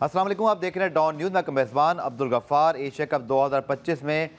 अस्सलाम वालेकुम, आप देख रहे हैं डॉन न्यूज़। मैं मेज़बान अब्दुल गफ्फार। एशिया कप 2025 में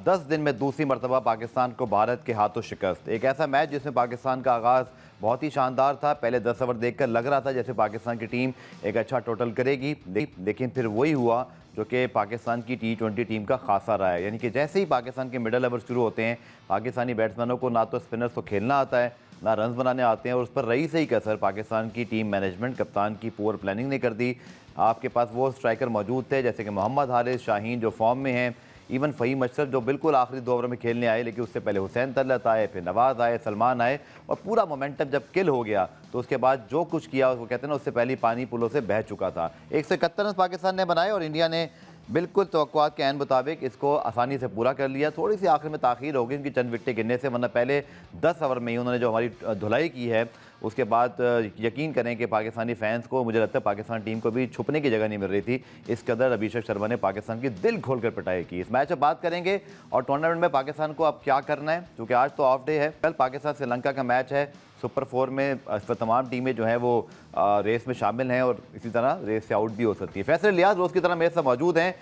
10 दिन में दूसरी मरतबा पाकिस्तान को भारत के हाथों शिकस्त। एक ऐसा मैच जिसमें पाकिस्तान का आगाज़ बहुत ही शानदार था। पहले 10 ओवर देखकर लग रहा था जैसे पाकिस्तान की टीम एक अच्छा टोटल करेगी, लेकिन फिर वही हुआ जो कि पाकिस्तान की T20 टीम का खासा रहा है। यानी कि जैसे ही पाकिस्तान के मिडल ओवर शुरू होते हैं, पाकिस्तानी बैट्समैनों को ना तो स्पिनर्स को खेलना आता है, ना रन बनाने आते हैं, और उस पर रही सही कसर पाकिस्तान की टीम मैनेजमेंट, कप्तान की पुअर प्लानिंग ने कर दी। आपके पास वो स्ट्राइकर मौजूद थे जैसे कि मोहम्मद हारिस, शाहीन जो फॉर्म में हैं, इवन फ़हीम अशरफ जो बिल्कुल आखिरी 2 ओवर में खेलने आए, लेकिन उससे पहले हुसैन तलत आए, फिर नवाज़ आए, सलमान आए, और पूरा मोमेंटम जब किल हो गया तो उसके बाद जो कुछ किया उसको कहते हैं ना, उससे पहले पानी पुलों से बह चुका था। 171 रन पाकिस्तान ने बनाए और इंडिया ने बिल्कुल तवक्कुआत के ऐन मुताबिक इसको आसानी से पूरा कर लिया। थोड़ी सी आखिर में ताख़ीर हो गई उनकी चंद विकेटें गिरने से, वरना पहले 10 ओवर में ही उन्होंने जो हमारी धुलाई की है उसके बाद यकीन करें कि पाकिस्तानी फैंस को, मुझे लगता है पाकिस्तान टीम को भी छुपने की जगह नहीं मिल रही थी। इस कदर अभिषेक शर्मा ने पाकिस्तान की दिल खोल कर पिटाई की। इस मैच में बात करेंगे और टूर्नामेंट में पाकिस्तान को अब क्या करना है, क्योंकि आज तो ऑफ डे है। कल पाकिस्तान श्रीलंका का मैच है। सुपर 4 में तमाम टीमें जो हैं वो रेस में शामिल हैं और इसी तरह रेस से आउट भी हो सकती है। फैसल लिहाज रोज़ की तरह मेरे साथ मौजूद हैं।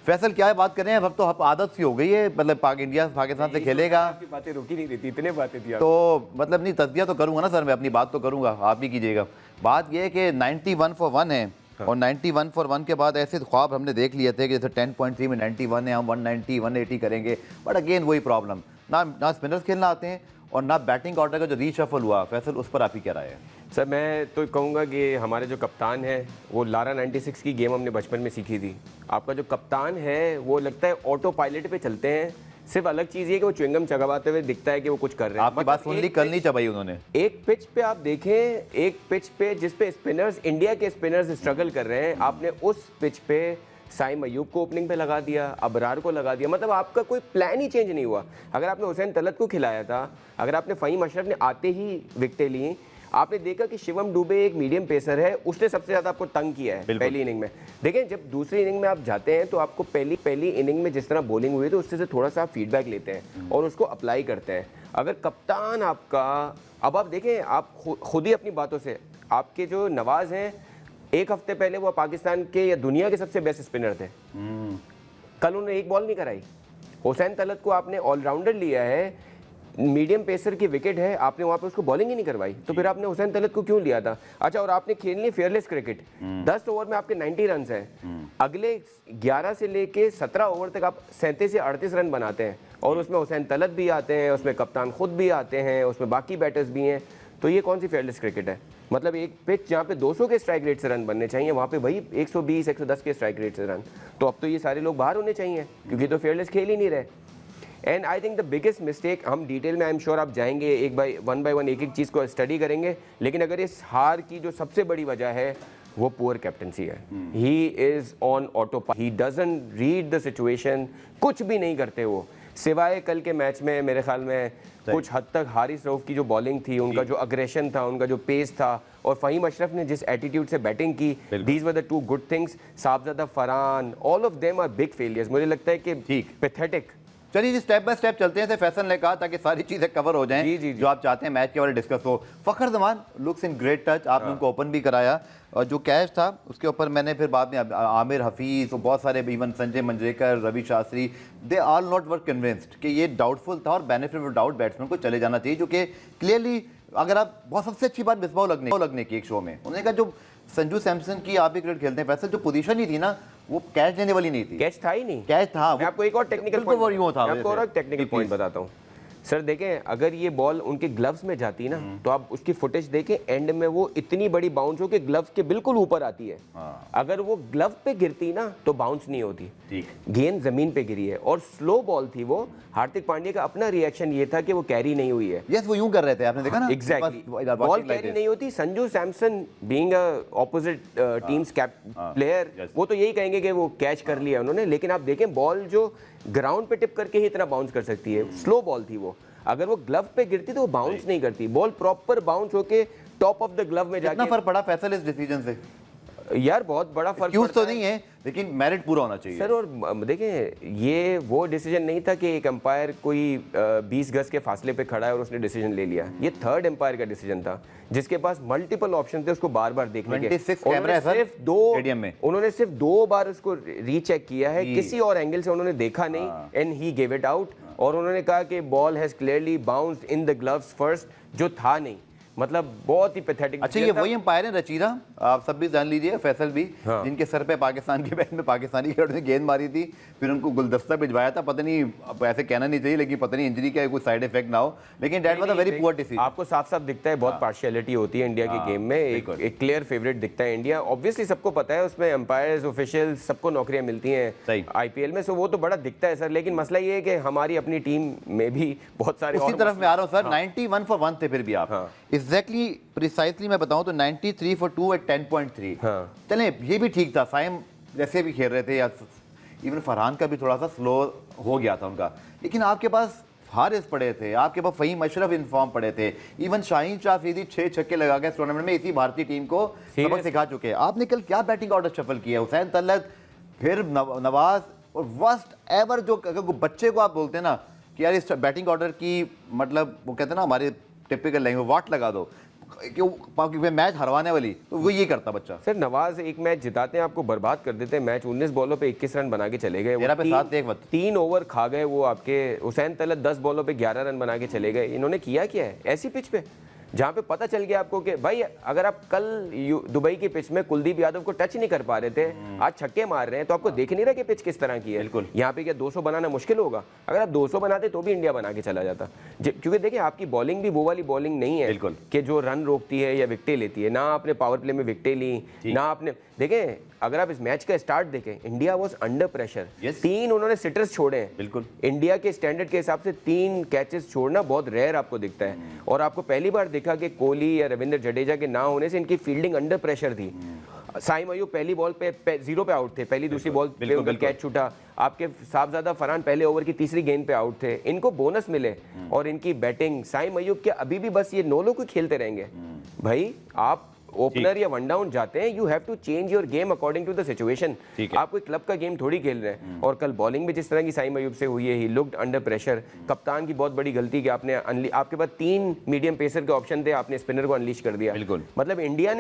फैसल क्या है, बात करें अब तो आदत सी हो गई है, मतलब इंडिया पाकिस्तान से खेलेगा, आपकी बातें रुकी नहीं रहती, इतने बातें थी तो मतलब नहीं, तज़किया तो करूँगा ना सर, मैं अपनी बात तो करूँगा, आप भी कीजिएगा। बात यह है कि 91 for 1 है। हाँ। और 91 for 1 के बाद ऐसे ख्वाब हमने देख लिए थे कि जैसे 10.3 में 91 है, हम 190 180 करेंगे, बट अगेन वही प्रॉब्लम, ना स्पिनर्स खेलना आते हैं और ना बैटिंग ऑर्डर का जो रीशफल हुआ। फैसल, उस पर आप ही क्या राय है? सर, मैं तो कहूँगा कि हमारे जो कप्तान है वो लारा 96 की गेम हमने बचपन में सीखी थी। आपका जो कप्तान है वो लगता है ऑटो पायलट पे चलते हैं। सिर्फ अलग चीज़ ये कि वो च्युइंगम चबाते हुए दिखता है कि वो कुछ कर रहे हैं। आपकी बात सुन ली, कल नहीं चबाई उन्होंने। एक पिच पे आप देखें, एक पिच पे जिस पे स्पिनर्स, इंडिया के स्पिनर्स स्ट्रगल कर रहे हैं, आपने उस पिच पे साइम अयूब को ओपनिंग पे लगा दिया, अबरार को लगा दिया। मतलब आपका कोई प्लान ही चेंज नहीं हुआ। अगर आपने हुसैन तलत को खिलाया था, अगर आपने फ़हीम अशरफ ने आते ही विकेटें ली, आपने देखा कि शिवम दुबे एक मीडियम पेसर है, उसने सबसे ज़्यादा आपको तंग किया है पहली इनिंग में। देखें, जब दूसरी इनिंग में आप जाते हैं तो आपको पहली इनिंग में जिस तरह बॉलिंग हुई तो उससे से थोड़ा सा फीडबैक लेते हैं और उसको अप्लाई करते हैं। अगर कप्तान आपका, अब आप देखें, आप खुद ही अपनी बातों से, आपके जो नवाज़ हैं, एक हफ्ते पहले वो पाकिस्तान के या दुनिया के सबसे बेस्ट स्पिनर थे, कल उन्होंने एक बॉल नहीं कराई। हुसैन तलत को आपने ऑलराउंडर लिया है, मीडियम पेसर की विकेट है, आपने वहाँ पे उसको बॉलिंग ही नहीं करवाई, तो फिर आपने हुसैन तलत को क्यों लिया था? अच्छा, और आपने खेलनी फेयरलेस क्रिकेट। 10 ओवर में आपके 90 रन हैं, अगले 11 से लेके 17 ओवर तक आप 37 से 38 रन बनाते हैं, और उसमें हुसैन तलत भी आते हैं, उसमें कप्तान खुद भी आते हैं, उसमें बाकी बैटर्स भी हैं। तो ये कौन सी फेयरलेस क्रिकेट है? मतलब एक पिच जहाँ पे 200 के स्ट्राइक रेट से रन बनने चाहिए, वहाँ पे वही 120 110 के स्ट्राइक रेट से रन। तो अब तो ये सारे लोग बाहर होने चाहिए, क्योंकि तो फेयरलेस खेल ही नहीं रहे। And I think the biggest mistake, हम डिटेल में आई एम श्योर आप जाएंगे, वन बाय वन एक एक चीज़ को स्टडी करेंगे, लेकिन अगर इस हार की जो सबसे बड़ी वजह है वो पुअर कैप्टनसी है। He is on auto, he doesn't read the situation, कुछ भी नहीं करते वो, सिवाय कल के मैच में मेरे ख्याल में कुछ हद तक हारिस रऊफ की जो बॉलिंग थी, उनका जो अग्रेशन था, उनका जो पेस था, और फ़हीम अशरफ ने जिस एटीट्यूड से बैटिंग की, these were the two good things. Sahibzada, Farhan, all of them are big failures. मुझे लगता है कि पैथेटिक। चलिए जी, स्टेप बाय स्टेप चलते हैं। फैसल ने कहा ताकि सारी चीज़ें कवर हो जाएं जी, जो आप चाहते हैं मैच के बारे में डिस्कस हो। Fakhar Zaman looks in great touch, आपने उनको ओपन भी कराया, और जो कैच था उसके ऊपर मैंने फिर बाद में आमिर हफीज़ और बहुत सारे, even Sanjay Manjrekar, Ravi Shastri, they are not were convinced कि ये डाउटफुल था और बेनिफिट ऑफ डाउट बैट्समैन को चले जाना चाहिए, जो कि क्लियरली, अगर आप, बहुत सबसे अच्छी बात मिसबाह लगने की एक शो में उन्होंने कहा, जो संजू सैमसन की आप भी क्रिकेट खेलते हैं फैसल, जो पोजीशन ही थी ना वो कैच लेने वाली नहीं थी। कैच था ही नहीं, कैच था। मैं आपको एक और टेक्निकल पॉइंट बताता हूँ सर। देखें, अगर ये बॉल उनके ग्लव्स में जाती ना, तो आप उसकी फुटेज देखें, एंड में वो इतनी बड़ी बाउंस हो कि ग्लव्स के बिल्कुल ऊपर आती है। अगर वो ग्लव पे गिरती ना तो बाउंस नहीं होती, गेंद जमीन पे गिरी है और स्लो बॉल थी वो। हार्दिक पांड्या का अपना रिएक्शन ये था कि वो कैरी नहीं हुई है। यस, वो यूं कर रहे थे, आपने देखा ना। एग्जैक्टली, बॉल कैरी नहीं होती। Sanju Samson being opposite teams player, वो तो यही कहेंगे कि वो कैच कर लिया उन्होंने, लेकिन आप देखें बॉल जो ग्राउंड पे टिप करके ही इतना बाउंस कर सकती है, स्लो बॉल थी वो। अगर वो ग्लव पे गिरती तो वो बाउंस नहीं करती, बॉल प्रॉपर बाउंस होके टॉप ऑफ द ग्लव में जाके। कितना फर्क पड़ा फैसल इस डिसीजन से? यार बहुत बड़ा फर्क पड़ता तो नहीं है, लेकिन मेरिट पूरा होना चाहिए सर। और देखें, ये वो डिसीजन नहीं था कि एक अंपायर कोई 20 गज के फासले पे खड़ा है और उसने डिसीजन ले लिया। ये थर्ड अंपायर का डिसीजन था जिसके पास मल्टीपल ऑप्शन थे उसको बार बार देखने के। 26 कैमरा है सर स्टेडियम में। उन्होंने सिर्फ 2 बार उसको रीचेक किया है, किसी और एंगल से उन्होंने देखा नहीं, and he give it out. और उन्होंने कहा कि ball has clearly bounced in the gloves first, जो था नहीं। मतलब बहुत ही पैथेटिक। अच्छा, ये वही अंपायर है रचीरा, आप सब भी जान लीजिए, फैसल भी, जिनके सर पे पाकिस्तान के बैट में पाकिस्तानी खिलाड़ी ने गेंद मारी थी, फिर उनको गुलदस्ता भिजवाया था। पता नहीं, अब ऐसे कहना नहीं चाहिए, लेकिन पता नहीं इंजरी का कोई साइड इफेक्ट ना हो, लेकिन that was a very poor decision. आपको साफ साफ दिखता है बहुत पार्शियलिटी होती है इंडिया के गेम में। एक क्लियर फेवरेट दिखता है इंडिया। ऑब्वियसली सबको पता है उसमें अंपायर्स, ऑफिशियल्स, सबको नौकरियां मिलती हैं आईपीएल में, सो वो तो बड़ा दिखता है सर। लेकिन मसला ये है कि हमारी अपनी टीम में भी बहुत सारे उसी तरफ में आ रहा हूँ सर। 91 फॉर 1 थे फिर भी आप, एग्जैक्टली प्रिसाइसली मैं बताऊं तो 93 फॉर 2 एट 10.3। चलें, ये भी ठीक था। साइम जैसे भी खेल रहे थे, या इवन फरहान का भी थोड़ा सा स्लो हो गया था उनका, लेकिन आपके पास हारिस पड़े थे, आपके पास फ़हीम अशरफ इन फॉर्म पड़े थे, इवन शाहीन शाह अफरीदी 6 छक्के लगा के इस टूर्नामेंट में इसी भारतीय टीम को सबक सिखा चुके हैं। आपने कल क्या बैटिंग ऑर्डर शफल किया? हुसैन तलत, फिर नवाज, और वर्स्ट एवर जो बच्चे को आप बोलते हैं ना कि यार इस बैटिंग ऑर्डर की, मतलब वो कहते हैं ना हमारे टिपिकल लैंग्वेज, वाट लगा दो कि मैच हरवाने वाली, तो वो ये करता बच्चा। सर नवाज एक मैच जिताते हैं, आपको बर्बाद कर देते हैं मैच। 19 बॉलों पे 21 रन बना के चले गए। 3 ओवर खा गए वो आपके। हुसैन तलत 10 बॉलों पे 11 रन बना के चले गए। इन्होंने किया क्या है ऐसी पिच पे, जहाँ पे पता चल गया आपको कि भाई अगर आप कल दुबई की पिच में कुलदीप यादव को टच नहीं कर पा रहे थे, आज छक्के मार रहे हैं, तो आपको देख नहीं रहा कि पिच किस तरह की है। बिल्कुल। यहाँ पे क्या 200 बनाना मुश्किल होगा? अगर आप 200 बनाते तो भी इंडिया बना के चला जाता। क्योंकि देखिए आपकी बॉलिंग भी वो वाली बॉलिंग नहीं है कि जो रन रोकती है या विकेटें लेती है। ना आपने पावर प्ले में विकेटें ली, ना आपने, देखें अगर आप इस मैच का स्टार्ट देखें, इंडिया वाज अंडर प्रेशर। 3 उन्होंने सिटर्स छोड़े हैं। बिल्कुल, इंडिया के स्टैंडर्ड के हिसाब से 3 कैचेस छोड़ना बहुत रेयर आपको दिखता है। और आपको पहली बार देखा कि कोहली या रविंद्र जडेजा के ना होने से इनकी फील्डिंग अंडर प्रेशर थी। साइम अयूब पहली बॉल पे 0 पे आउट थे, पहली दूसरी बॉल पे उनका कैच छूटा। आपके साहबजादा फरहान पहले ओवर की तीसरी गेंद पे आउट थे, इनको बोनस मिले। और इनकी बैटिंग, साइम अयूब के अभी भी बस ये 9 लोग खेलते रहेंगे। भाई आप ओपनर या वन डाउन जाते हैं, you have to change your game according to the situation. आप कोई क्लब का गेम थोड़ी खेल रहे हैं। और कल बॉलिंग भी जिस तरह की साइम अयूब से हुई है, ही लुक्ड अंडर प्रेशर। कप्तान की बहुत बड़ी गलती कि आपने आपके पास 3 मीडियम पेसर के ऑप्शन थे, आपने स्पिनर को अनलीश कर दिया। बिल्कुल, मतलब इंडिया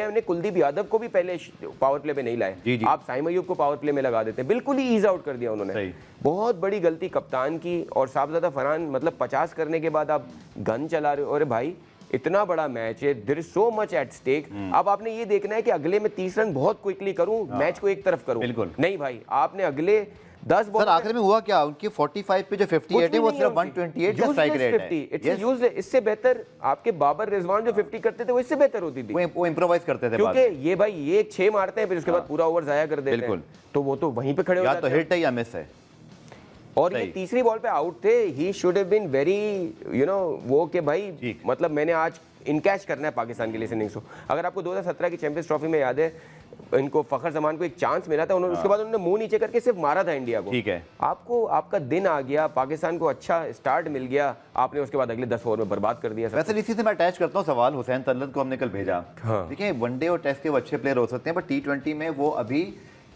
ने कुलदीप यादव को भी पहले पावर प्ले पे नहीं लाए। आप साइम अयूब को पावर प्ले में लगा देते, बिल्कुल ही ईज आउट कर दिया उन्होंने। बहुत बड़ी गलती कप्तान की। और साहबजादा फरहान, मतलब 50 करने के बाद आप गन चला रहे हो। अरे भाई इतना बड़ा मैच है, there is so much at stake. अब आपने ये देखना है कि अगले में 30 रन बहुत क्विकली करूं, मैच को एक तरफ करूं। बिल्कुल नहीं भाई, आपने अगले 10 बॉल। सर आखिर में हुआ क्या? उनकी 45 पे जो 58 है वो सिर्फ 128 का स्ट्राइक रेट है। It's useless. इससे बेहतर आपके बाबर रिजवान जो 50 करते थे वो इससे बेहतर होती थी। वो इंप्रोवाइज करते थे, क्योंकि ये भाई ये 6 मारते हैं फिर उसके बाद पूरा ओवर जाया कर देते हैं, तो वो तो वहीं पे खड़े हो जाते हैं। या तो हिट है या मिस है। और ये तीसरी बॉल पे आउट थे। He should have been very वो कि भाई मतलब मैंने आज इनकैश करना है पाकिस्तान के लिए इस इनिंग्स को। अगर आपको 2017 की चैंपियंस ट्रॉफी में याद है, इनको फखर जमान को एक चांस मिला था, उन्होंने उसके बाद उन्होंने मुंह नीचे करके सिर्फ मारा था इंडिया को। ठीक है, आपको आपका दिन आ गया, पाकिस्तान को अच्छा स्टार्ट मिल गया, आपने उसके बाद अगले 10 ओवर में बर्बाद कर दिया। वैसे इसी से मैं अटैच करता हूँ सवाल। हुसैन तलत को हमने कल भेजा। देखिए वनडे और टेस्ट के वो अच्छे प्लेयर हो सकते हैं, बट T20 में वो अभी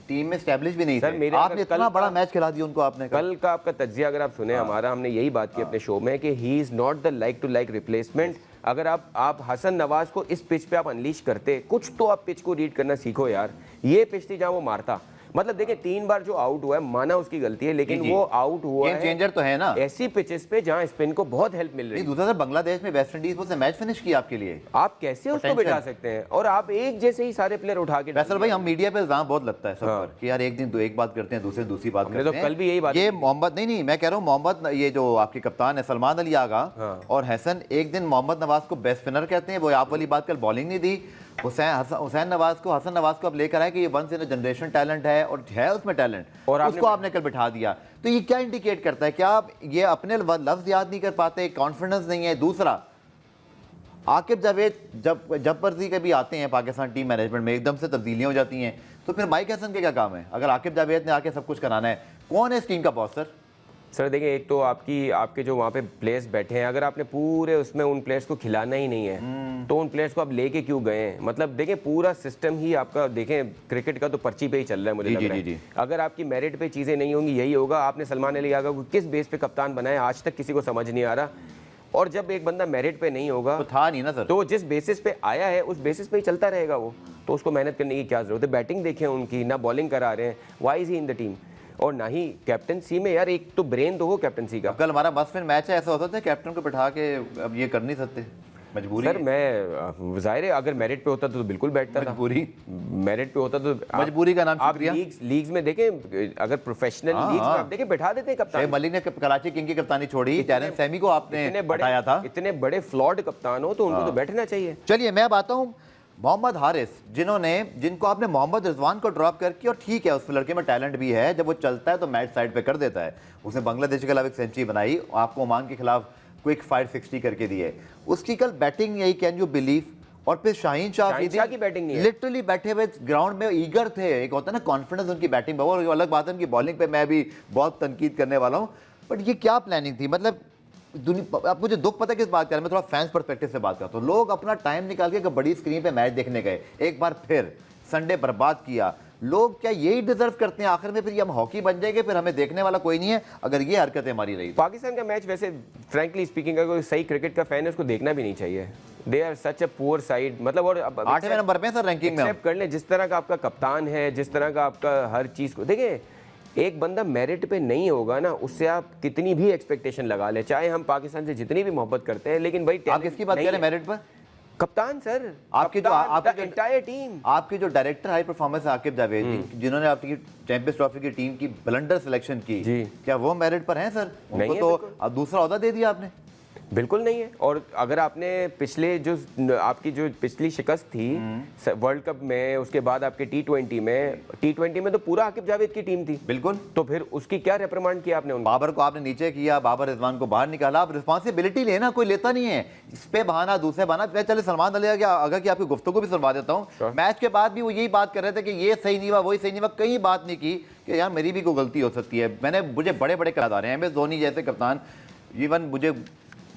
टीम में स्टैब्लिश भी नहीं थे। आपने इतना बड़ा मैच खिला दिया उनको। आपने कल का आपका तज्जिया अगर आप सुने हमारा, हमने यही बात की अपने शो में कि he is not the like to like replacement. अगर आप हसन नवाज को इस पिच पे आप अनलीश करते, कुछ तो आप पिच को रीड करना सीखो यार। ये पिच थी जहां वो मारता। मतलब देखिए 3 बार जो आउट हुआ है, माना उसकी गलती है, लेकिन वो आउट हुआ है, चेंजर तो है ना ऐसी पिचेस पे जहां स्पिन को बहुत हेल्प मिल रही है। दूसरा बांग्लादेश में वेस्ट इंडीज से मैच फिनिश किया आपके लिए, आप कैसे उसको बिठा सकते हैं? और आप एक जैसे ही सारे प्लेयर उठा के। फैसल भाई, हम मीडिया पे इल्जाम बहुत लगता है सब पर कि यार एक दिन एक बात करते हैं, दूसरे दूसरी बात करते हैं। तो कल भी यही बात, ये मोहम्मद नहीं, मैं कह रहा हूँ मोहम्मद, ये जो आपके कप्तान है सलमान अली आगा और हसन, एक दिन मोहम्मद नवाज को बेस्ट स्पिनर कहते हैं, वो आप वाली बात कल बॉलिंग नहीं दी। हसन नवाज को अब लेकर आए कि ये once in a generation talent है और है उसमें टैलेंट, और उसको आपने कल बिठा दिया। तो ये क्या इंडिकेट करता है? क्या आप ये अपने लफ्ज याद नहीं कर पाते, कॉन्फिडेंस नहीं है? दूसरा, आकिब जावेद जब मर्जी के भी आते हैं पाकिस्तान टीम मैनेजमेंट में, एकदम से तब्दीलियां हो जाती हैं, तो फिर माइक हसन के क्या काम है? अगर आकिब जावेद ने आके सब कुछ कराना है, कौन है इस टीम का बॉस? सर सर देखिए, एक तो आपके जो वहाँ पे प्लेयर्स बैठे हैं, अगर आपने पूरे उसमें उन प्लेयर्स को खिलाना ही नहीं है तो उन प्लेयर्स को आप लेके क्यों गए हैं? मतलब देखिए, पूरा सिस्टम ही आपका, देखें क्रिकेट का तो पर्ची पे ही चल रहा है मुझे लग रहा है। अगर आपकी मेरिट पे चीज़ें नहीं होंगी, यही होगा। आपने सलमान अली आगा को किस बेस पे कप्तान बनाया, आज तक किसी को समझ नहीं आ रहा। और जब एक बंदा मेरिट पे नहीं होगा तो था नहीं ना सर, तो जिस बेसिस पे आया है उस बेसिस पे ही चलता रहेगा वो, तो उसको मेहनत करने की क्या जरूरत है? बैटिंग देखें उनकी, ना बॉलिंग करा रहे हैं, why is he in the team? और ना ही कैप्टनसी में, यार एक तो ब्रेन तो हो कैप्टनसी का। कल हमारा मस्ट विन मैच है, ऐसा होता था कैप्टन को बिठा के अब ये कर नहीं सकते, मजबूरी सर मैं जाहिर है अगर मेरिट पे होता तो बिल्कुल बैठता था। मजबूरी, मेरिट पे होता तो मजबूरी का नाम आप शुक्रिया। लीग्स में देखें, अगर प्रोफेशनल लीग्स में आप देखें, बैठा देते हैं कप्तान। शेख मलिक ने कराची किंग की कप्तानी छोड़ी, टैरन सैमी को आपने हटाया था। इतने बड़े फ्लॉड कप्तान हो तो उनको तो बैठना चाहिए। चलिए मैं अब आता हूँ मोहम्मद हारिस, जिनको आपने मोहम्मद रिजवान को ड्रॉप करके, और ठीक है उस लड़के में टैलेंट भी है, जब वो चलता है तो मैच साइड पे कर देता है। उसने बांग्लादेश के खिलाफ एक सेंचुरी बनाई, आपको ओमान के खिलाफ क्विक 560 करके दी है। उसकी कल बैटिंग यही, कैन यू बिलीव? और फिर शाहीन शाह की बैटिंग नहीं है, लिटरली बैठे हुए ग्राउंड में ईगर थे। एक होता है ना कॉन्फिडेंस उनकी बैटिंग पर, और अलग बात है उनकी बॉलिंग पे मैं भी बहुत तनकीद करने वाला हूँ। बट ये क्या प्लानिंग थी? मतलब आप मुझे दुख पता है किस बात कर रहे हैं, मैं थोड़ा फैंस पर्सपेक्टिव से बात करता हूँ। लोग अपना टाइम निकाल के बड़ी स्क्रीन पे मैच देखने गए, एक बार फिर संडे बर्बाद किया। लोग क्या यही डिजर्व करते हैं आखिर में? फिर हम हॉकी बन जाएंगे, फिर हमें देखने वाला कोई नहीं है अगर ये हरकतें हमारी रही। पाकिस्तान का मैच वैसे फ्रैंकली स्पीकिंग, अगर कोई सही क्रिकेट का फैन है उसको देखना भी नहीं चाहिए। They are such a poor side, मतलब। और 8वें नंबर पे सर रैंकिंग में एक्सेप्ट कर लें, जिस तरह का आपका कप्तान है, जिस तरह का आपका हर चीज़ को देखें, एक बंदा मेरिट पे नहीं होगा ना, उससे आप कितनी भी एक्सपेक्टेशन लगा ले, चाहे हम पाकिस्तान से जितनी भी मोहब्बत करते हैं, लेकिन भाई आप किसकी बात कर रहे हैं मेरिट पर? कप्तान सर, आपकी जो एंटायर टीम, आपकी जो director high performance Aqib Javed, जिन्होंने आपकी चैंपियंस ट्रॉफी की टीम की ब्लंडर सिलेक्शन की, क्या वो मेरिट पर हैं सर? उनको तो अब दूसरा ओहदा दे दिया आपने। बिल्कुल नहीं है। और अगर आपने पिछले जो आपकी जो पिछली शिकस्त थी वर्ल्ड कप में, उसके बाद आपके टी20 में तो पूरा आकिब जावेद की टीम थी। बिल्कुल। तो फिर उसकी क्या रिप्रिमांड किया आपने? बाबर को आपने नीचे किया, बाबर रिजवान को बाहर निकाला। आप रिस्पॉन्सिबिलिटी लेना, कोई लेता नहीं है। इस पे बहाना, दूसरे बहाना। चले सलमान अली अगर की आपकी गुफ्तगू भी सुनवा देता हूँ। मैच के बाद भी वो यही बात कर रहे थे कि ये सही नहीं हुआ, वही सही नहीं हुआ। कहीं बात नहीं की कि यार मेरी भी कोई गलती हो सकती है। मुझे बड़े बड़े याद आ रहे हैं, MS धोनी जैसे कप्तान, इवन मुझे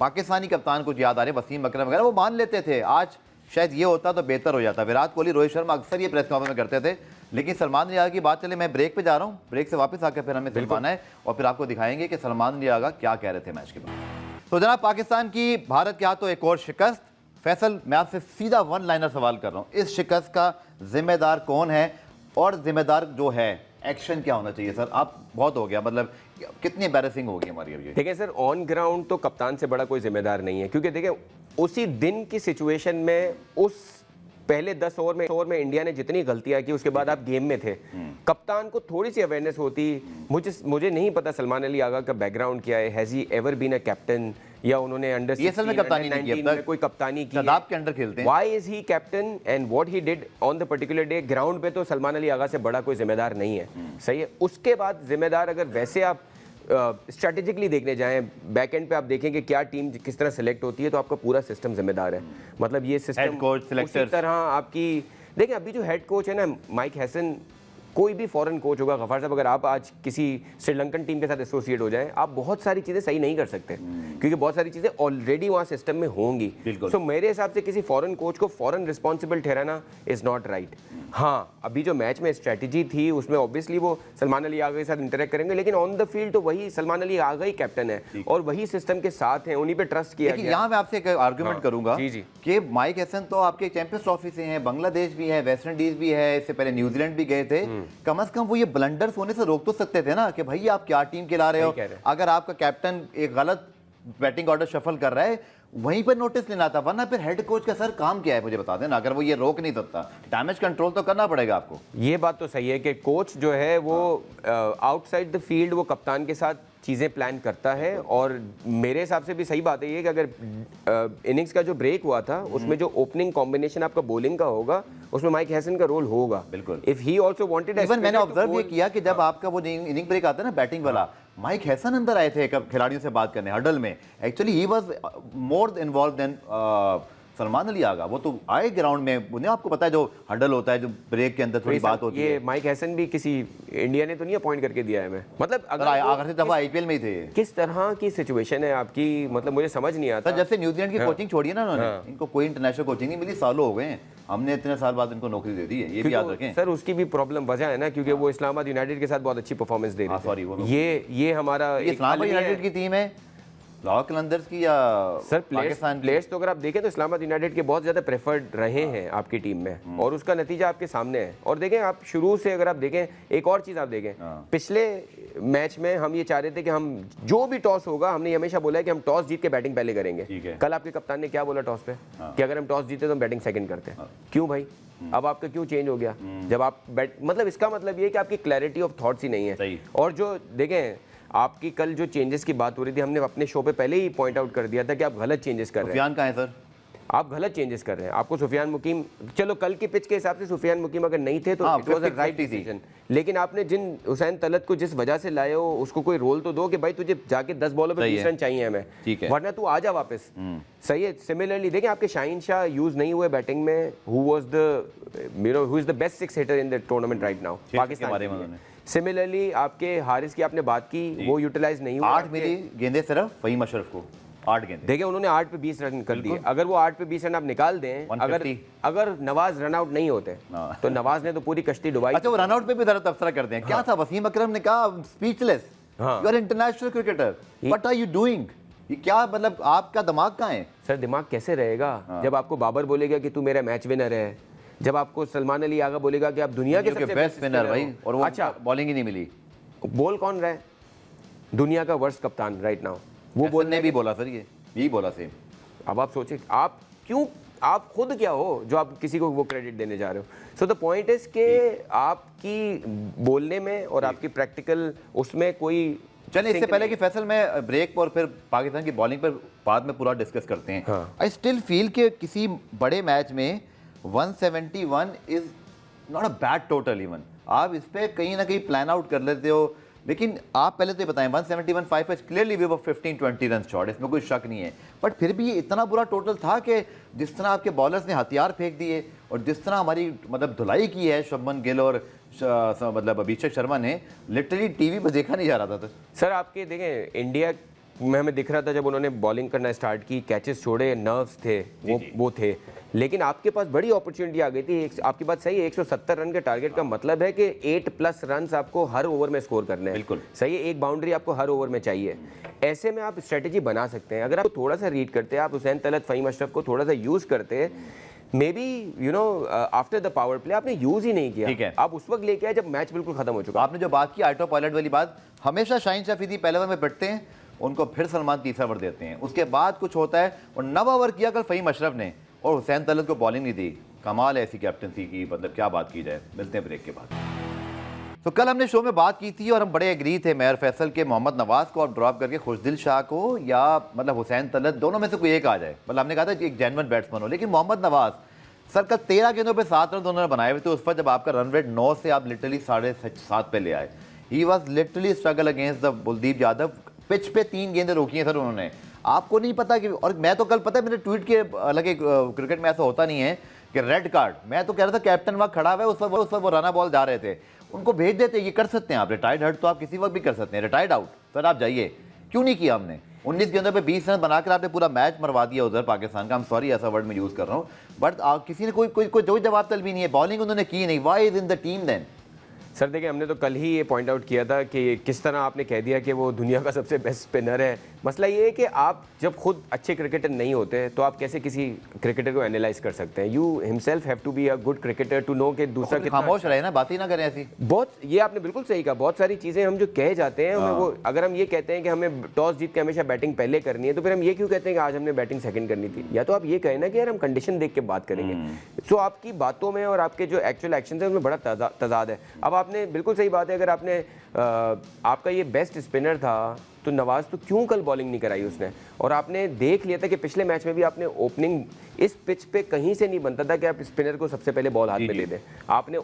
पाकिस्तानी कप्तान कुछ याद आ रहे हैं, वसीम अकरम वगैरह, वो मान लेते थे। आज शायद ये होता तो बेहतर हो जाता। विराट कोहली, रोहित शर्मा अक्सर ये प्रेस कॉन्फ्रेंस में करते थे। लेकिन सलमान अली की बात चले, मैं ब्रेक पे जा रहा हूँ, ब्रेक से वापस आकर फिर हमें सुनवाना है और फिर आपको दिखाएंगे कि सलमान अली क्या कह रहे थे मैच के बाद। तो जनाब, पाकिस्तान की भारत के हाथों एक और शिकस्त। फैसल, मैं आपसे सीधा वन लाइनर सवाल कर रहा हूँ, इस शिकस्त का जिम्मेदार कौन है? और जिम्मेदार जो है, एक्शन क्या होना चाहिए सर? आप बहुत हो गया, मतलब कितनी एम्बैरेसिंग होगी हमारी अब ये। देखिए सर, ऑन ग्राउंड तो कप्तान से बड़ा कोई जिम्मेदार नहीं है, क्योंकि देखिए उसी दिन की सिचुएशन में, उस पहले 10 ओवर में इंडिया ने जितनी गलतियां की, उसके बाद आप गेम में थे, कप्तान को थोड़ी सी अवेयरनेस होती। मुझे नहीं पता सलमान अली आगा का बैकग्राउंड क्या है, has he ever been a captain, या उन्होंने अंडर 16 में कप्तानी नहीं की, कोई कप्तानी की, शदाब के अंडर खेलते हैं। Why is he captain and what he did on the particular day ground पे? तो सलमान अली आगा से बड़ा कोई जिम्मेदार नहीं है, सही है। उसके बाद जिम्मेदार, अगर वैसे आप स्ट्रैटेजिकली देखने जाएं, बैक एंड पे आप देखेंगे क्या टीम किस तरह सेलेक्ट होती है, तो आपका पूरा सिस्टम जिम्मेदार है। मतलब ये सिस्टम उसी तरह आपकी, देखिए अभी जो हेड कोच है ना माइक हैसन, कोई भी फॉरेन कोच होगा, गफार साहब, अगर आप आज किसी श्रीलंकन टीम के साथ एसोसिएट हो जाएं, आप बहुत सारी चीज़ें सही नहीं कर सकते, क्योंकि बहुत सारी चीज़ें ऑलरेडी वहाँ सिस्टम में होंगी। सो मेरे हिसाब से किसी फॉरेन कोच को फॉरेन रिस्पॉन्सिबल ठहराना इज़ नॉट राइट। हाँ, अभी जो मैच में स्ट्रैटेजी थी उसमें ऑब्वियसली वो सलमान अली आगा के साथ इंटरेक्ट करेंगे, लेकिन ऑन द फील्ड तो वही सलमान अली आगा ही कैप्टन है और वही सिस्टम के साथ हैं, उन्हीं पे ट्रस्ट किया गया। यहाँ मैं आपसे एक आर्गुमेंट करूंगा कि माइक हैसन तो आपके चैंपियंस ट्रॉफी से हैं, बांग्लादेश भी है, वेस्ट इंडीज भी है, इससे पहले न्यूजीलैंड भी गए थे। कम से कम वो ये ब्लंडर्स होने से रोक तो सकते थे ना, कि भाई आप क्या टीम खिला रहे हो। अगर आपका कैप्टन एक गलत बैटिंग ऑर्डर शफल कर रहा है, वहीं पर नोटिस लेना था। वरना फिर हेड कोच का सर काम क्या है, मुझे बता देना। अगर वो ये रोक नहीं सकता, डैमेज कंट्रोल तो करना पड़ेगा आपको। ये बात तो सही है कि कोच जो है वो आउटसाइड द फील्ड वो कप्तान के साथ चीज़ें प्लान करता है। और मेरे हिसाब से भी सही बात है ये कि अगर इनिंग्स का जो ब्रेक हुआ था उसमें जो ओपनिंग कॉम्बिनेशन आपका बॉलिंग का होगा, उसमें माइक हैसन का रोल होगा। बिल्कुल। If he also wanted, even मैंने ऑब्जर्व ये किया कि जब आपका वो इनिंग ब्रेक आता है ना बैटिंग वाला, माइक हैसन अंदर आए थे खिलाड़ियों से बात करने हडल में। Actually he was more involve than Salman Ali Agha वो तो आए ग्राउंड में, उन्हें आपको पता है जो हडल होता है, जो ब्रेक के अंदर थोड़ी बात होती है। ये माइक हैसन भी किसी इंडिया ने तो नहीं अपॉइंट करके दिया है, मैं मतलब अगर आखिरी दफा आईपीएल में ही थे। किस तरह की सिचुएशन है आपकी, मतलब मुझे समझ नहीं आता। जब से न्यूजीलैंड की कोचिंग छोड़ी है ना उन्होंने, इनको कोई इंटरनेशनल कोचिंग नहीं मिली, सालों हो गए हैं, हमने इतने साल बाद इनको नौकरी दे दी है, ये भी याद रखें। सर उसकी भी प्रॉब्लम वजह है ना, क्योंकि वो इस्लामाबाद यूनाइटेड के साथ बहुत अच्छी परफॉर्मेंस दे रहे थे। ये हमारा इस्लामाबाद यूनाइटेड की टीम है, लाहौर कलंदर्स की या सर प्लेयर्स तो अगर आप देखें तो इस्लामाबाद यूनाइटेड के बहुत ज़्यादा प्रेफर्ड रहे हैं आपकी टीम में, और उसका नतीजा आपके सामने है। और देखें आप शुरू से अगर आप देखें, एक और चीज़ आप देखें, पिछले मैच में हम ये चाह रहे थे कि हम जो भी टॉस होगा, हमने हमेशा बोला है कि हम टॉस जीत के बैटिंग पहले करेंगे। कल आपके कप्तान ने क्या बोला टॉस पे, कि अगर हम टॉस जीते तो हम बैटिंग सेकंड करते हैं। क्यों भाई, अब आपका क्यों चेंज हो गया? जब आप मतलब इसका मतलब ये है कि आपकी क्लैरिटी ऑफ थॉट्स ही नहीं है। और जो देखें आपकी कल जो चेंजेस की बात हो रही थी, हमने अपने शो पे पहले ही पॉइंट आउट कर दिया था कि आप गलत चेंजेस कर रहे हैं। सुफियान कहाँ है सर? आप गलत चेंजेस कर रहे हैं। आपको सुफियान मुकीम, चलो कल के पिच के हिसाब से सुफियान मुकीम अगर नहीं थे तो it was a right decision, लेकिन आपने जिन हुसैन तलत को जिस वजह से लाए हो, उसको कोई रोल तो दो कि भाई तुझे जाके 10 बॉलों पे 20 रन चाहिए हमें, वरना तू आ जा वापस। सही है। सिमिलरली देखें आपके शाहीन शाह यूज नहीं हुए बैटिंग में, who is the best 6 hitter in the tournament right now Pakistan में। सिमिलरली आपके हारिस की आपने बात की, वो यूटिलाइज नहीं हुआ। 8 मिली गेंदें सिर्फ फहीम अशरफ को, 8 गेंदें। देखिए उन्होंने 8 पे 20 रन कर दिए। अगर वो 8 पे 20 रन आप निकाल दें, अगर नवाज रन आउट नहीं होते तो नवाज ने तो पूरी कश्ती डुबाई। अच्छा, वो रन आउट पे भी जरा तबसरा करते हैं। क्या था, वसीम अकरम ने कहा speechless, you are international cricketer, what are you doing? ये क्या मतलब, आपका दिमाग कहाँ है? सर दिमाग कैसे रहेगा जब आपको बाबर बोलेगा कि तू मेरा मैच विनर है, जब आपको सलमान अली आगा बोलेगा कि आप दुनिया के सबसे बेस्ट स्पिनर भाई, और वो अच्छा बॉलिंग ही नहीं मिली। बोल कौन रहा है? दुनिया का वर्स्ट कप्तान राइट नाउ। वो बोलने भी बोला सर, यही बोला सेम। अब आप सोचिए, आप क्यों, आप खुद क्या हो जो आप किसी को वो क्रेडिट देने जा रहे हो? सो द पॉइंट इज के आपकी बोलने में और आपकी प्रैक्टिकल उसमें कोई। चलिए इससे पहले कि फैसल में ब्रेक पर फिर पाकिस्तान की बॉलिंग पर बाद में पूरा डिस्कस करते हैं। आई स्टिल फील कि किसी बड़े मैच में 171 is not a bad total even. आप इस पे कहीं ना कहीं प्लान आउट कर लेते हो, लेकिन आप पहले तो ये बताएं 171 5 पे clearly we were 15-20 run short, इसमें कोई शक नहीं है। बट फिर भी ये इतना बुरा टोटल था कि जिस तरह आपके बॉलर्स ने हथियार फेंक दिए और जिस तरह हमारी मतलब धुलाई की है शुभमन गिल और मतलब अभिषेक शर्मा ने, लिटरली टीवी पर देखा नहीं जा रहा था। सर आपके देखें इंडिया में हमें दिख रहा था जब उन्होंने बॉलिंग करना स्टार्ट की, कैचेस छोड़े, नर्व्स थे, वो थे, लेकिन आपके पास बड़ी अपॉर्चुनिटी आ गई थी। आपकी बात सही है, 170 रन के टारगेट का मतलब है कि 8+ रन आपको हर ओवर में स्कोर करने हैं। बिल्कुल सही है, एक बाउंड्री आपको हर ओवर में चाहिए। ऐसे में आप स्ट्रेटेजी बना सकते हैं अगर आप थोड़ा सा रीड करते हैं, आप हुसैन तलत, फहीम अशरफ को थोड़ा सा यूज करते। May be you know after the power play आपने यूज ही नहीं किया। ठीक है, आप उस वक्त लेके आए जब मैच बिल्कुल खत्म हो चुका। आपने जो बात की ऑटो पायलट वाली बात, हमेशा शाहीन शाह अफरीदी पहले ओवर में पिटते हैं, उनको फिर सलमान तीसरा ओवर देते हैं, उसके बाद कुछ होता है। और 9 ओवर किया कल फहीम अशरफ ने और हुसैन तलत को बॉलिंग नहीं दी। कमाल है ऐसी कैप्टनसी की, मतलब क्या बात की जाए। मिलते हैं ब्रेक के बाद। तो कल हमने शो में बात की थी और हम बड़े एग्री थे मेहर फैसल के मोहम्मद नवाज को आप ड्रॉप करके खुशदिल शाह को या मतलब हुसैन तलत, दोनों में से कोई एक आ जाए। मतलब हमने कहा था कि एक जेन्युइन बैट्समैन हो, लेकिन मोहम्मद नवाज सर कल 13 गेंदों पे 7 रन दोनों ने बनाए हुए थे। उस पर जब आपका रन रेट 9 से आप लिटरली 7.5 पे ले आए। He was literally struggle against the Kuldeep Yadav. Pitch पे 3 गेंदें रोकी हैं सर उन्होंने। आपको नहीं पता कि, और मैं तो कल पता है मैंने ट्वीट किए, हालांकि क्रिकेट में ऐसा होता नहीं है कि रेड कार्ड, मैं तो कह रहा था कैप्टन वहाँ खड़ा हुआ है, उस पर वो रना बॉल जा रहे थे, उनको भेज देते। ये कर सकते हैं आप, रिटायर्ड हर्ट तो आप किसी वक्त भी कर सकते हैं, रिटायर्ड आउट सर आप जाइए। क्यों नहीं किया हमने? 19 गेंदों पे 20 रन बनाकर आपने पूरा मैच मरवा दिया उधर पाकिस्तान का। I'm सॉरी ऐसा वर्ड में यूज़ कर रहा हूँ, बट किसी ने कोई जवाब तलब भी नहीं है। बॉलिंग उन्होंने की नहीं। Why is in the team then? Sir देखिए हमने तो कल ही ये पॉइंट आउट किया था कि किस तरह आपने कह दिया कि वो दुनिया का सबसे बेस्ट स्पिनर है। मसला ये है कि आप जब खुद अच्छे क्रिकेटर नहीं होते तो आप कैसे किसी क्रिकेटर को एनालाइज कर सकते हैं? You himself have to be a good cricketer to know कि दूसरा कितना। खामोश रहे ना, बात ही ना करें ऐसी। बहुत, ये आपने बिल्कुल सही कहा। बहुत सारी चीज़ें हम जो कहे जाते हैं हमें वो, अगर हम ये कहते हैं कि हमें टॉस जीत के हमेशा बैटिंग पहले करनी है, तो फिर हम ये क्यों कहते हैं कि आज हमने बैटिंग सेकंड करनी थी? या तो आप ये कहें ना कि यार हम कंडीशन देख के बात करेंगे। सो आपकी बातों में और आपके जो एक्चुअल एक्शन है उनमें बड़ा तजाद है। अब आपने बिल्कुल सही बात है, अगर आपने आपका ये बेस्ट स्पिनर था तो नवाज तो क्यों कल बॉलिंग नहीं कराई उसने? और आपने देख लिया था कि पिछले मैच में भी आपने ओपनिंग इस पिच पे कहीं से नहीं बनता था कि आप स्पिनर को सबसे पहले बॉल हाथ में दे दें। आपने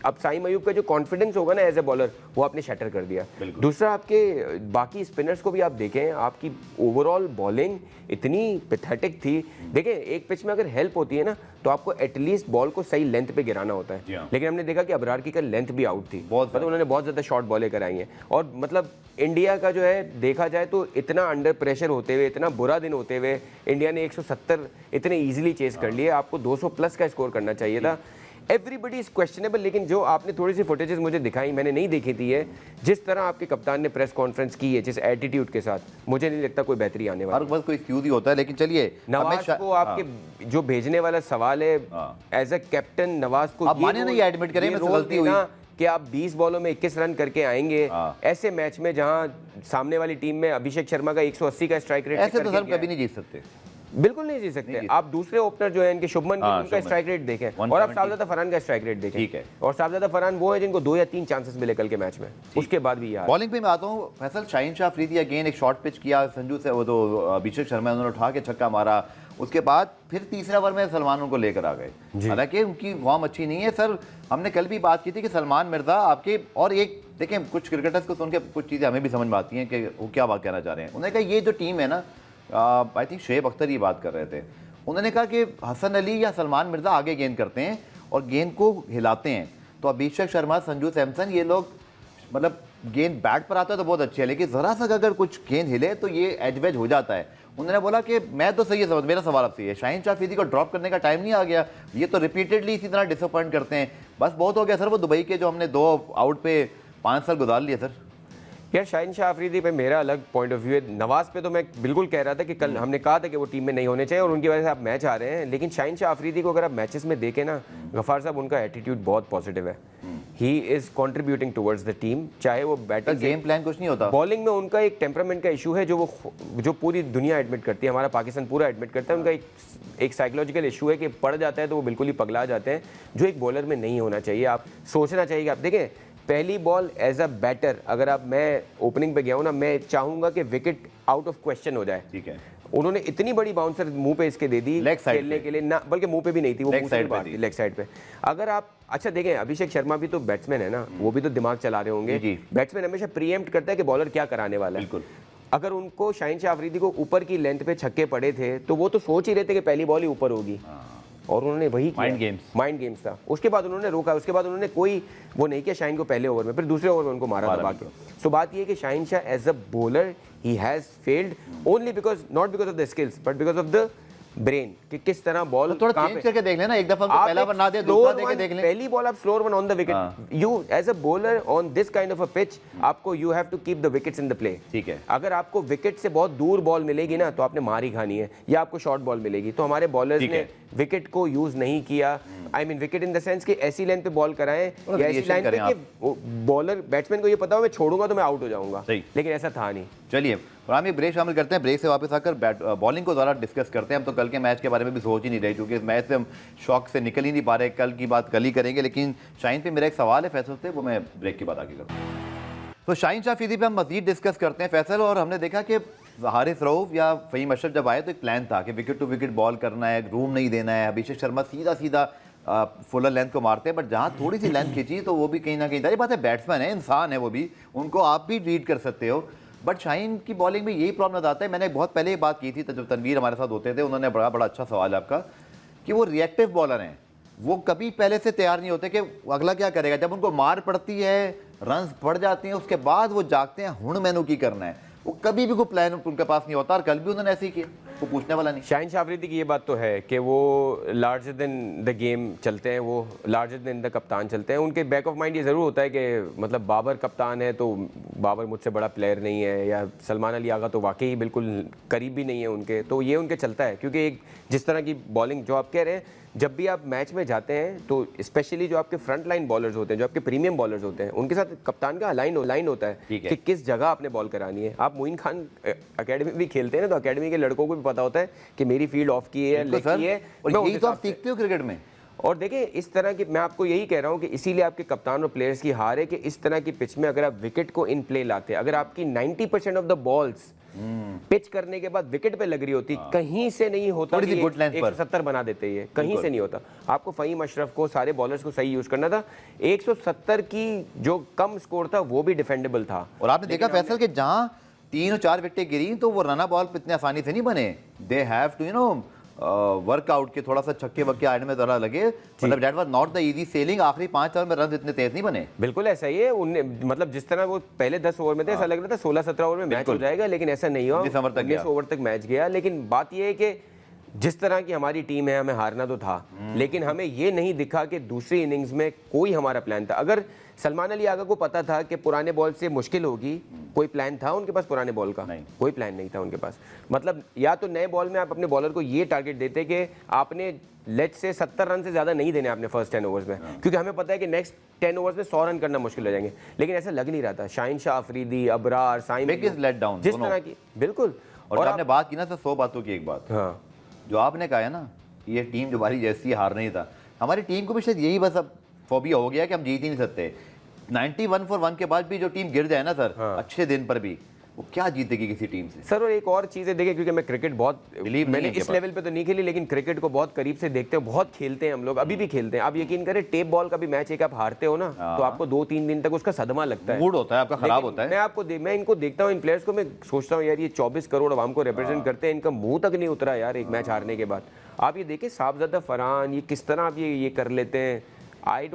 अब साइम अयूब का जो कॉन्फिडेंस होगा ना एज ए बॉलर, वो आपने शटर कर दिया। दूसरा, आपके बाकी स्पिनर्स को भी आप देखें, आपकी ओवरऑल बॉलिंग इतनी पैथेटिक थी। देखें, एक पिच में अगर हेल्प होती है ना तो आपको एटलीस्ट बॉल को सही लेंथ पे गिराना होता है, लेकिन हमने देखा कि अबरार की का लेंथ भी आउट थी, मतलब उन्होंने बहुत ज़्यादा शॉर्ट बॉलें कराई हैं। और मतलब इंडिया का जो है देखा जाए तो इतना अंडर प्रेशर होते हुए, इतना बुरा दिन होते हुए इंडिया ने 170 इतने ईजिली चेस कर लिए। आपको 200 प्लस का स्कोर करना चाहिए था। एवरीबडी इज क्वेश्चनेबल, लेकिन जो आपने थोड़ी सी फुटेजेस मुझे दिखाई, मैंने नहीं देखी थी है, जिस तरह आपके कप्तान ने प्रेस कॉन्फ्रेंस की है, जिस एटीट्यूड के साथ, मुझे नहीं लगता कोई बेहतरी आने वाली। हर वक्त कोई एक्सक्यूज ही होता है। लेकिन चलिए, नवाज को आपके जो भेजने वाला सवाल है, एज अ कैप्टन नवाज को आप माने नहीं, एडमिट करें मुझसे गलती हुई कि आप 20 बॉलों में 21 रन करके आएंगे ऐसे मैच में जहां सामने वाली टीम में अभिषेक शर्मा का 180 का स्ट्राइक रेट, ऐसे तो सर कभी नहीं जीत सकते, बिल्कुल नहीं जीत सकते। आप दूसरे ओपनर जो है इनके शुभमन गिल, उनका स्ट्राइक रेट देखें और आप साहबजादा फरहान का स्ट्राइक रेट देखें। ठीक है, और साहबजादा फरहान वो है जिनको 2 या 3 चांसेस मिले कल के मैच में, उसके बाद भी यार। बॉलिंग पे मैं आता हूँ फैसल। शाहीन शाह अफरीदी अगेन एक शॉर्ट पिच किया संजू से, वो तो अभिषेक शर्मा उन्होंने उठा के छक्का मारा। उसके बाद फिर तीसरा ओवर में सलमान उनको लेकर आ गए। हालांकि उनकी फॉर्म अच्छी नहीं है सर। हमने कल भी बात की थी कि सलमान मिर्जा आपके, और एक देखें कुछ क्रिकेटर्स को सुन के कुछ चीज़ें हमें भी समझ में आती हैं कि वो क्या बात कहना चाह रहे हैं। उन्होंने कहा ये जो टीम है ना, आई थिंक शुएब अख्तर ये बात कर रहे थे, उन्होंने कहा कि हसन अली या सलमान मिर्जा आगे गेंद करते हैं और गेंद को हिलाते हैं, तो अभिषेक शर्मा, संजू सैमसन, ये लोग मतलब गेंद बैट पर आता है तो बहुत अच्छी है, लेकिन ज़रा सा अगर कुछ गेंद हिले तो ये एज वेज हो जाता है। उन्होंने बोला कि मैं तो सही है, समझ, मेरा सवाल आपसे है, शाहीन शाह अफरीदी को ड्रॉप करने का टाइम नहीं आ गया? ये तो रिपीटेडली इसी तरह डिसअपॉइंट करते हैं। बस बहुत हो गया सर, वो दुबई के जो हमने 2 आउट पे 5 साल गुजार लिए सर। यार शाहीन शाह अफरीदी पे मेरा अलग पॉइंट ऑफ व्यू है। नवाज पे तो मैं बिल्कुल कह रहा था कि कल हमने कहा था कि वो टीम में नहीं होने चाहिए और उनकी वजह से आप मैच आ रहे हैं, लेकिन शाहीन शाह अफरीदी को अगर आप मैचेस में देखें ना, गफ्फार साहब, उनका एटीट्यूड बहुत पॉजिटिव है। He is contributing towards the team, चाहे वो बैटिंग, गेम प्लान कुछ नहीं होता। बॉलिंग में उनका एक टेम्परामेंट का इशू है जो पूरी दुनिया एडमिट करती है, हमारा पाकिस्तान पूरा एडमिट करता है। उनका एक साइकोलॉजिकल इशू है कि पड़ जाता है तो वो बिल्कुल ही पगला जाते हैं, जो एक बॉलर में नहीं होना चाहिए। आप सोचना चाहिए कि आप देखें, पहली बॉल एज अ बैटर अगर आप, मैं ओपनिंग पे गया हूँ ना, मैं चाहूंगा कि विकेट आउट ऑफ क्वेश्चन हो जाए। ठीक है, उन्होंने इतनी बड़ी बाउंसर मुंह पे इसके दे दी खेलने के लिए ना, बल्कि मुंह पे भी नहीं थी, वो लेग साइड पे। अगर आप अच्छा देखें, अभिषेक शर्मा भी तो बैट्समैन है ना, वो भी तो दिमाग चला रहे होंगे। बैट्समैन हमेशा प्रीएम्प्ट करता है कि बॉलर क्या कराने वाला है। बिल्कुल, अगर उनको शाहीन शाह अफरीदी को ऊपर की लेंथ पे छक्के पड़े थे तो वो तो सोच ही रहे थे कि पहली बॉल ही ऊपर होगी, और उन्होंने वही किया। माइंड गेम्स था। उसके बाद उन्होंने रोका, उसके बाद उन्होंने कोई वो नहीं किया शाहीन को पहले ओवर में, फिर दूसरे ओवर में उनको मारा दबा के। सो बात ये है कि Shaheen Shah as a bowler he has failed only because, not because of the skills but because of the brain, कि किस तरह बॉल थोड़ा चेंज करके देख लेना, एक दफा उनको पहला बना दे, दूसरा देके देख लें। पहली बॉल आप slower one on the wicket, you as a bowler on this kind of a pitch, आपको you have to keep the wickets in the play. ठीक है, अगर आपको विकेट से बहुत दूर बॉल मिलेगी ना तो आपने मार ही खानी है, या आपको शॉर्ट बॉल मिलेगी। तो हमारे बॉलर्स ने विकेट को यूज नहीं किया, I mean wicket in the sense कि ऐसी लाइन पे बॉल कराएं या ऐसी लाइन पे कि बॉलर बैट्समैन को ये पता हो मैं छोड़ूंगा तो मैं आउट हो जाऊंगा, लेकिन ऐसा था नहीं। चलिए हम ये ब्रेक शामिल करते हैं, ब्रेक से वापस आकर बॉलिंग को ज़रा डिस्कस करते हैं। हम तो कल के मैच के बारे में भी सोच ही नहीं रहे, क्योंकि इस मैच से हम शौक से निकल ही नहीं पा रहे। कल की बात कल ही करेंगे, लेकिन शाहीन पे मेरा एक सवाल है फैसल से, वो मैं ब्रेक के बाद आगे करूँ। तो शाहीन शाह अफरीदी पे हम मजीद डिस्कस करते हैं फैसल, और हमने देखा कि हारिस रऊफ या फ़हीम अशरफ जब आए तो एक प्लान था कि विकेट टू विकेट बॉल करना है, रूम नहीं देना है। अभिषेक शर्मा सीधा सीधा फुलर लेंथ को मारते हैं, बट जहाँ थोड़ी सी लेंथ खींची तो वो भी कहीं ना कहीं, बात है बैट्समैन है, इंसान है वो भी, उनको आप भी रीड कर सकते हो। बट शाहीन की बॉलिंग में यही प्रॉब्लम नजर आता है। मैंने बहुत पहले बात की थी, तो जब तनवीर हमारे साथ होते थे, उन्होंने बड़ा अच्छा सवाल है आपका, कि वो रिएक्टिव बॉलर हैं, वो कभी पहले से तैयार नहीं होते कि अगला क्या करेगा। जब उनको मार पड़ती है, रन्स पड़ जाते हैं, उसके बाद वो जागते हैं हुण मैनू की करना है, वो कभी भी कोई प्लान उनके पास नहीं होता, और कल भी उन्होंने ऐसे ही किया, वो पूछने वाला नहीं। शाहीन शाह अफरीदी की ये बात तो है कि वो लार्जर देन द गेम चलते हैं, वो लार्जर देन द कप्तान चलते हैं। उनके बैक ऑफ माइंड ये ज़रूर होता है कि मतलब बाबर कप्तान है तो बाबर मुझसे बड़ा प्लेयर नहीं है, या सलमान अली आगा तो वाकई बिल्कुल करीब भी नहीं है उनके, तो ये उनके चलता है। क्योंकि एक जिस तरह की बॉलिंग जो आप कह रहे हैं, जब भी आप मैच में जाते हैं तो स्पेशली जो आपके फ्रंट लाइन बॉलर्स होते हैं, जो आपके प्रीमियम बॉलर्स होते हैं, उनके साथ कप्तान का लाइन होता है कि किस जगह आपने बॉल करानी है। आप मोइन खान अकेडमी भी खेलते हैं ना, तो अकेडमी के लड़कों को भी पता होता है कि मेरी फील्ड ऑफ की है, लेग की है, और यही तो आप सीखते हो क्रिकेट में। और देखिए इस तरह की, मैं आपको यही कह रहा हूँ कि इसीलिए आपके कप्तान और प्लेयर्स की हार है कि इस तरह की पिच में अगर आप विकेट को इन प्ले लाते, अगर आपकी 90% ऑफ द बॉल्स पिच करने के बाद विकेट पे लग रही होती, कहीं से नहीं होता थोड़ी सी good length पर। 170 बना देते ये, कहीं से नहीं होता। आपको फ़हीम अशरफ को, सारे बॉलर्स को सही यूज करना था। 170 की जो कम स्कोर था वो भी डिफेंडेबल था। और आपने देखा फैसल कि जहां 3 और 4 विकेटें गिरी तो वो रना बॉल इतने आसानी से नहीं बने। They have to you know work out के थोड़ा सा छक्के वक्के आने में जरा लगे, मतलब that was not the easy selling. आखिरी 5 ओवर में रन इतने तेज नहीं बने। बिल्कुल ऐसा ही है। उनने मतलब जिस तरह वो पहले 10 ओवर में थे, ऐसा लग रहा था 16-17 ओवर में मैच हो जाएगा, लेकिन ऐसा नहीं हुआ। 19 ओवर तक मैच गया। लेकिन बात यह है कि जिस तरह की हमारी टीम है, हमें हारना तो था, लेकिन हमें ये नहीं दिखा कि दूसरी इनिंग्स में कोई हमारा प्लान था। अगर सलमान अली आगा को पता था कि पुराने बॉल से मुश्किल होगी, कोई प्लान था उनके पास पुराने बॉल का? नहीं, कोई प्लान नहीं था उनके पास। मतलब या तो नए बॉल में आप अपने बॉलर को ये टारगेट देते कि आपने लेट से 70 रन से ज्यादा नहीं देने आपने फर्स्ट 10 ओवर्स में, क्योंकि हमें पता है कि नेक्स्ट 10 ओवर्स में 100 रन करना मुश्किल हो जाएंगे। लेकिन ऐसा लग नहीं रहा था। शाहीन शाह अफरीदी, अबरार, साइम जिस तरह की, बिल्कुल। और आपने बात की ना सर 100 बातों की एक बात, हाँ, जो आपने कहा है ना, ये टीम जो हमारी जैसी हार नहीं था, हमारी टीम को भी शायद यही बस अब फोबिया हो गया कि हम जीत ही नहीं सकते। 91 for 1 के बाद भी जो टीम गिर जाए ना सर, अच्छे दिन पर भी, वो क्या जीतेगी किसी टीम से सर। और एक और चीज़ है, देखिए, क्योंकि मैं क्रिकेट बहुत मैंने इस लेवल पे तो नहीं खेली, लेकिन क्रिकेट को बहुत करीब से देखते हैं, बहुत खेलते हैं हम लोग, अभी भी खेलते हैं। आप यकीन करें, टेप बॉल का भी मैच एक आप हारते हो ना, तो आपको 2-3 दिन तक उसका सदमा लगता है, मूड होता है आपका खराब होता है। मैं इनको देखता हूँ, इन प्लेयर्स को, मैं सोचता हूँ यार ये 24 करोड़ आवाम को रिप्रेजेंट करते हैं, इनका मुंह तक नहीं उतरा यार एक मैच हारने के बाद। आप ये देखिए साहबजादा फरहान, ये किस तरह आप ये कर लेते हैं। I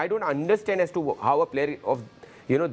don't understand as to how a player of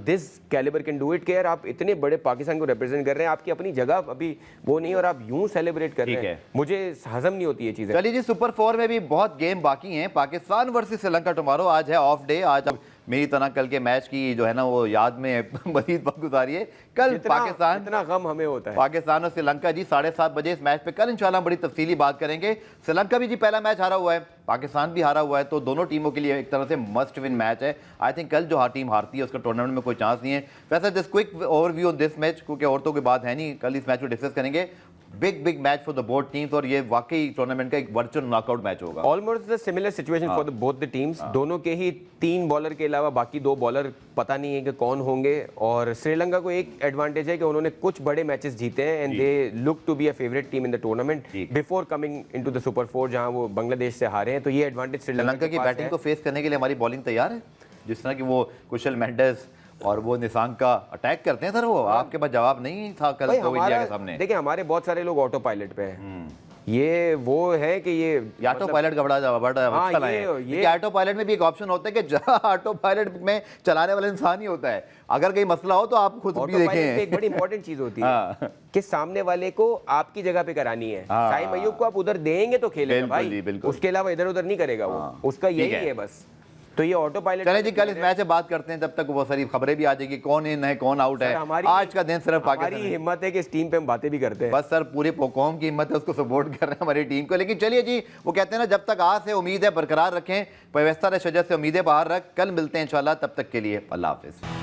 this caliber can do it कि यार आप इतने बड़े पाकिस्तान को रिप्रेजेंट कर रहे हैं, आपकी अपनी जगह अभी वो नहीं, और आप यूं सेलिब्रेट कर रहे हैं, मुझे हजम नहीं होती ये चीज़ें। चलिए जी, सुपर 4 में भी बहुत गेम बाकी हैं। पाकिस्तान वर्सेस श्रीलंका टुमारो, आज है ऑफ डे। आज अब मेरी तरह कल के मैच की जो है ना वो याद में मजीद वक्त गुजारिए। कल पाकिस्तान, इतना गम हमें होता है। पाकिस्तान और श्रीलंका जी 7:30 बजे इस मैच पे कल इंशाल्लाह बड़ी तफसीली बात करेंगे। श्रीलंका भी जी पहला मैच हारा हुआ है, पाकिस्तान भी हारा हुआ है, तो दोनों टीमों के लिए एक तरह से मस्ट विन मैच है। आई थिंक कल जो टीम हारती है उसका टूर्नामेंट में कोई चांस नहीं है। वैसे this quick overview on this match, क्योंकि औरतों की बात है नहीं, कल इस मैच को डिस्कस करेंगे। Big match for the both teams, और ये वाकई टूर्नामेंट का एक वर्चुअल नॉकआउट मैच होगा। Almost the similar situation for both the teams. दोनों के ही 3 बॉलर के अलावा बाकी 2 बॉलर पता नहीं है कि कौन होंगे। और श्रीलंका को एक एडवांटेज है कि उन्होंने कुछ बड़े मैचेस जीते हैं, and they look to be a favourite team in the tournament before coming into the super 4, जहां वो बांग्लादेश से हारे हैं। तो ये एडवांटेज श्रीलंका की बैटिंग को फेस करने के लिए हमारी बॉलिंग तैयार है। जिस तरह की वो कुशल मेंडेस और वो निशांक का अटैक करते हैं सर, वो आपके पास जवाब नहीं था कल तो इंडिया के सामने। देखिए हमारे बहुत सारे लोग ऑटो पायलट पे हैं। ये वो है कि ये ऑटो पायलट का बड़ा अच्छा है। ये ऑटो पायलट में भी एक ऑप्शन होता है कि ऑटो पायलट में चलाने वाला इंसान ही होता है। अगर कहीं मसला हो तो आप खुद भी देखें। एक बड़ी इंपॉर्टेंट चीज होती है कि सामने वाले को आपकी जगह पे करानी है। शाहीन अय्यूब को आप उधर देंगे तो खेलेगा भाई, उसके अलावा इधर उधर नहीं करेगा वो, उसका यही है बस। तो ये ऑटो पायलट। चले जी, कल इस मैच से बात करते हैं, तब तक वो सारी खबरें भी आ जाएगी, कौन इन है कौन आउट है। आज का दिन सिर्फ हमारी हिम्मत है कि इस टीम पे हम बातें भी करते हैं, बस सर पूरे कौम की हिम्मत है, उसको सपोर्ट कर रहे हैं हमारी टीम को। लेकिन चलिए जी, वो कहते हैं ना, जब तक आस है उम्मीद है बरकरार रखें, पैवस्ता शजर से उम्मीदें बाहर रख। कल मिलते हैं इंशाल्लाह, तब तक के लिए अल्लाह हाफिज।